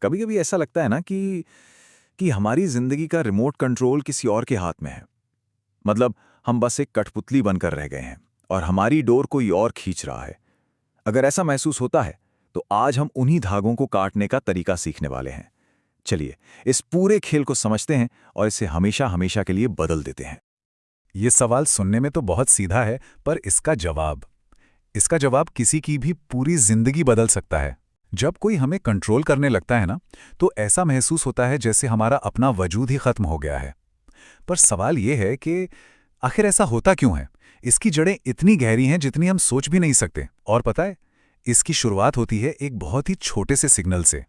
कभी कभी ऐसा लगता है ना कि हमारी जिंदगी का रिमोट कंट्रोल किसी और के हाथ में है। मतलब हम बस एक कठपुतली बनकर रह गए हैं और हमारी डोर कोई और खींच रहा है। अगर ऐसा महसूस होता है तो आज हम उन्हीं धागों को काटने का तरीका सीखने वाले हैं। चलिए इस पूरे खेल को समझते हैं और इसे हमेशा हमेशा के लिए बदल देते हैं। ये सवाल सुनने में तो बहुत सीधा है, पर इसका जवाब किसी की भी पूरी जिंदगी बदल सकता है। जब कोई हमें कंट्रोल करने लगता है ना, तो ऐसा महसूस होता है जैसे हमारा अपना वजूद ही खत्म हो गया है। पर सवाल ये है कि आखिर ऐसा होता क्यों है? इसकी जड़ें इतनी गहरी हैं जितनी हम सोच भी नहीं सकते। और पता है, इसकी शुरुआत होती है एक बहुत ही छोटे से सिग्नल से।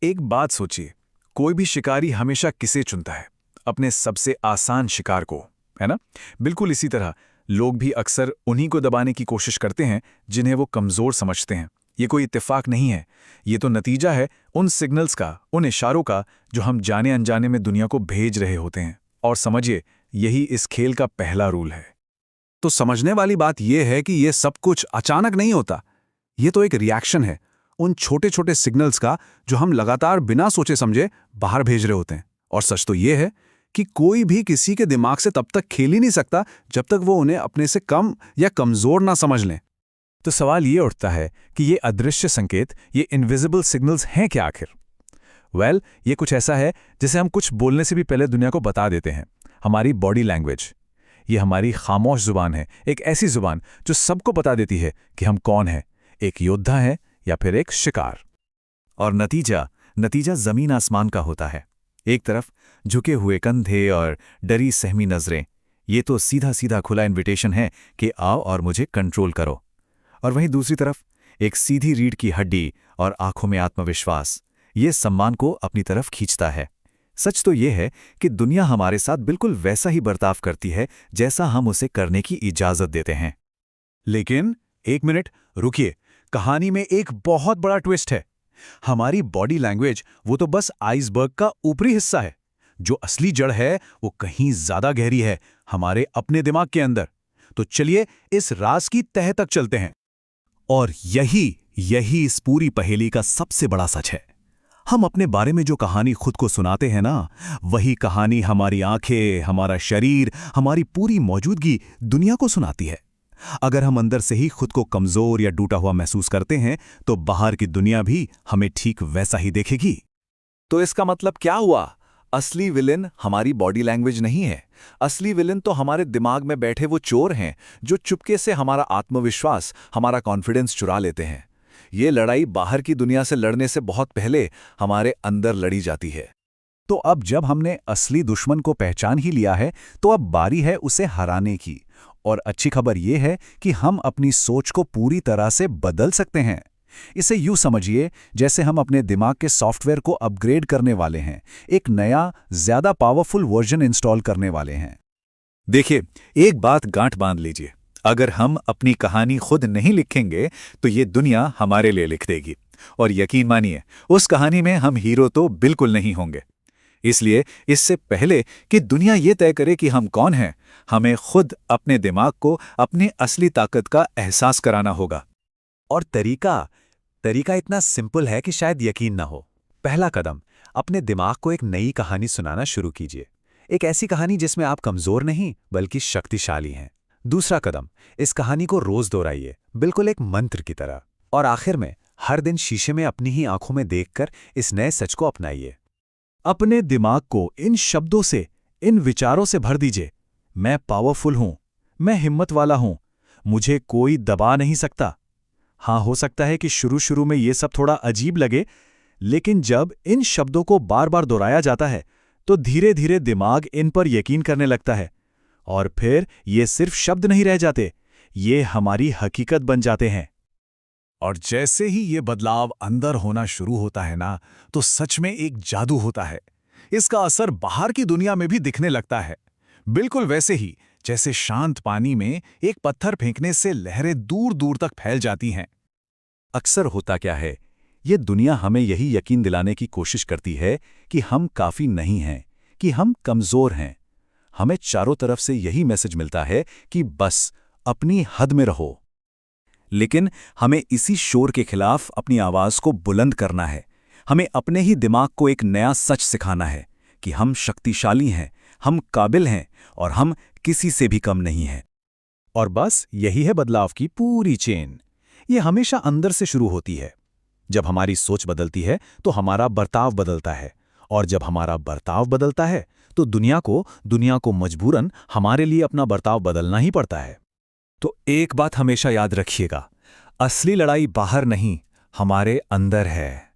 एक बात सोचिए, कोई भी शिकारी हमेशा किसे चुनता है? अपने सबसे आसान शिकार को, है ना? बिल्कुल इसी तरह लोग भी अक्सर उन्हीं को दबाने की कोशिश करते हैं जिन्हें वो कमजोर समझते हैं। ये कोई इत्तेफाक नहीं है, ये तो नतीजा है उन सिग्नल्स का, उन इशारों का जो हम जाने अनजाने में दुनिया को भेज रहे होते हैं। और समझिए, यही इस खेल का पहला रूल है। तो समझने वाली बात यह है कि यह सब कुछ अचानक नहीं होता। ये तो एक रिएक्शन है उन छोटे छोटे सिग्नल्स का जो हम लगातार बिना सोचे समझे बाहर भेज रहे होते हैं। और सच तो यह है कि कोई भी किसी के दिमाग से तब तक खेल ही नहीं सकता जब तक वो उन्हें अपने से कम या कमजोर ना समझ लें। तो सवाल ये उठता है कि ये अदृश्य संकेत, ये इनविजिबल सिग्नल्स हैं क्या आखिर? ये कुछ ऐसा है जिसे हम कुछ बोलने से भी पहले दुनिया को बता देते हैं। हमारी बॉडी लैंग्वेज, ये हमारी खामोश जुबान है, एक ऐसी जुबान जो सबको बता देती है कि हम कौन हैं, एक योद्धा है या फिर एक शिकार। और नतीजा जमीन आसमान का होता है। एक तरफ झुके हुए कंधे और डरी सहमी नजरें, ये तो सीधा सीधा खुला इनविटेशन है कि आओ और मुझे कंट्रोल करो। और वहीं दूसरी तरफ एक सीधी रीढ़ की हड्डी और आंखों में आत्मविश्वास, ये सम्मान को अपनी तरफ खींचता है। सच तो ये है कि दुनिया हमारे साथ बिल्कुल वैसा ही बर्ताव करती है जैसा हम उसे करने की इजाजत देते हैं। लेकिन एक मिनट रुकिए, कहानी में एक बहुत बड़ा ट्विस्ट है। हमारी बॉडी लैंग्वेज वो तो बस आइसबर्ग का ऊपरी हिस्सा है। जो असली जड़ है वो कहीं ज्यादा गहरी है, हमारे अपने दिमाग के अंदर। तो चलिए इस राज की तह तक चलते हैं। और यही इस पूरी पहेली का सबसे बड़ा सच है। हम अपने बारे में जो कहानी खुद को सुनाते हैं ना, वही कहानी हमारी आंखें, हमारा शरीर, हमारी पूरी मौजूदगी दुनिया को सुनाती है। अगर हम अंदर से ही खुद को कमजोर या टूटा हुआ महसूस करते हैं, तो बाहर की दुनिया भी हमें ठीक वैसा ही देखेगी। तो इसका मतलब क्या हुआ? असली विलेन हमारी बॉडी लैंग्वेज नहीं है। असली विलेन तो हमारे दिमाग में बैठे वो चोर हैं जो चुपके से हमारा आत्मविश्वास, हमारा कॉन्फिडेंस चुरा लेते हैं। ये लड़ाई बाहर की दुनिया से लड़ने से बहुत पहले हमारे अंदर लड़ी जाती है। तो अब जब हमने असली दुश्मन को पहचान ही लिया है, तो अब बारी है उसे हराने की। और अच्छी खबर यह है कि हम अपनी सोच को पूरी तरह से बदल सकते हैं। इसे यूं समझिए जैसे हम अपने दिमाग के सॉफ्टवेयर को अपग्रेड करने वाले हैं, एक नया, ज्यादा पावरफुल वर्जन इंस्टॉल करने वाले हैं। देखिए, एक बात गांठ बांध लीजिए, अगर हम अपनी कहानी खुद नहीं लिखेंगे तो ये दुनिया हमारे लिए लिख देगी। और यकीन मानिए, उस कहानी में हम हीरो तो बिल्कुल नहीं होंगे। इसलिए इससे पहले कि दुनिया ये तय करे कि हम कौन हैं, हमें खुद अपने दिमाग को अपनी असली ताकत का एहसास कराना होगा। और तरीका इतना सिंपल है कि शायद यकीन ना हो। पहला कदम, अपने दिमाग को एक नई कहानी सुनाना शुरू कीजिए। एक ऐसी कहानी जिसमें आप कमजोर नहीं बल्कि शक्तिशाली हैं। दूसरा कदम, इस कहानी को रोज दोहराइए, बिल्कुल एक मंत्र की तरह। और आखिर में, हर दिन शीशे में अपनी ही आंखों में देखकर इस नए सच को अपनाइए। अपने दिमाग को इन शब्दों से, इन विचारों से भर दीजिए। मैं पावरफुल हूं, मैं हिम्मत वाला हूं, मुझे कोई दबा नहीं सकता। हाँ, हो सकता है कि शुरू में ये सब थोड़ा अजीब लगे, लेकिन जब इन शब्दों को बार बार दोहराया जाता है, तो धीरे धीरे दिमाग इन पर यकीन करने लगता है। और फिर ये सिर्फ शब्द नहीं रह जाते, ये हमारी हकीकत बन जाते हैं। और जैसे ही ये बदलाव अंदर होना शुरू होता है ना, तो सच में एक जादू होता है। इसका असर बाहर की दुनिया में भी दिखने लगता है। बिल्कुल वैसे ही जैसे शांत पानी में एक पत्थर फेंकने से लहरें दूर दूर तक फैल जाती हैं। अक्सर होता क्या है, ये दुनिया हमें यही यकीन दिलाने की कोशिश करती है कि हम काफी नहीं हैं, कि हम कमजोर हैं। हमें चारों तरफ से यही मैसेज मिलता है कि बस अपनी हद में रहो। लेकिन हमें इसी शोर के खिलाफ अपनी आवाज को बुलंद करना है। हमें अपने ही दिमाग को एक नया सच सिखाना है कि हम शक्तिशाली हैं, हम काबिल हैं और हम किसी से भी कम नहीं हैं। और बस यही है बदलाव की पूरी चेन। ये हमेशा अंदर से शुरू होती है। जब हमारी सोच बदलती है तो हमारा बर्ताव बदलता है, और जब हमारा बर्ताव बदलता है तो दुनिया को मजबूरन हमारे लिए अपना बर्ताव बदलना ही पड़ता है। तो एक बात हमेशा याद रखिएगा, असली लड़ाई बाहर नहीं, हमारे अंदर है।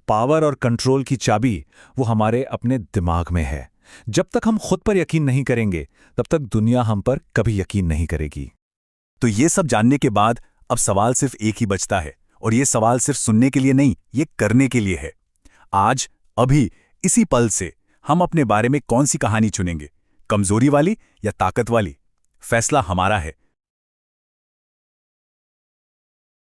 पावर और कंट्रोल की चाबी वो हमारे अपने दिमाग में है। जब तक हम खुद पर यकीन नहीं करेंगे, तब तक दुनिया हम पर कभी यकीन नहीं करेगी। तो ये सब जानने के बाद अब सवाल सिर्फ एक ही बचता है, और ये सवाल सिर्फ सुनने के लिए नहीं, ये करने के लिए है। आज, अभी, इसी पल से हम अपने बारे में कौन सी कहानी चुनेंगे, कमजोरी वाली या ताकत वाली? फैसला हमारा है।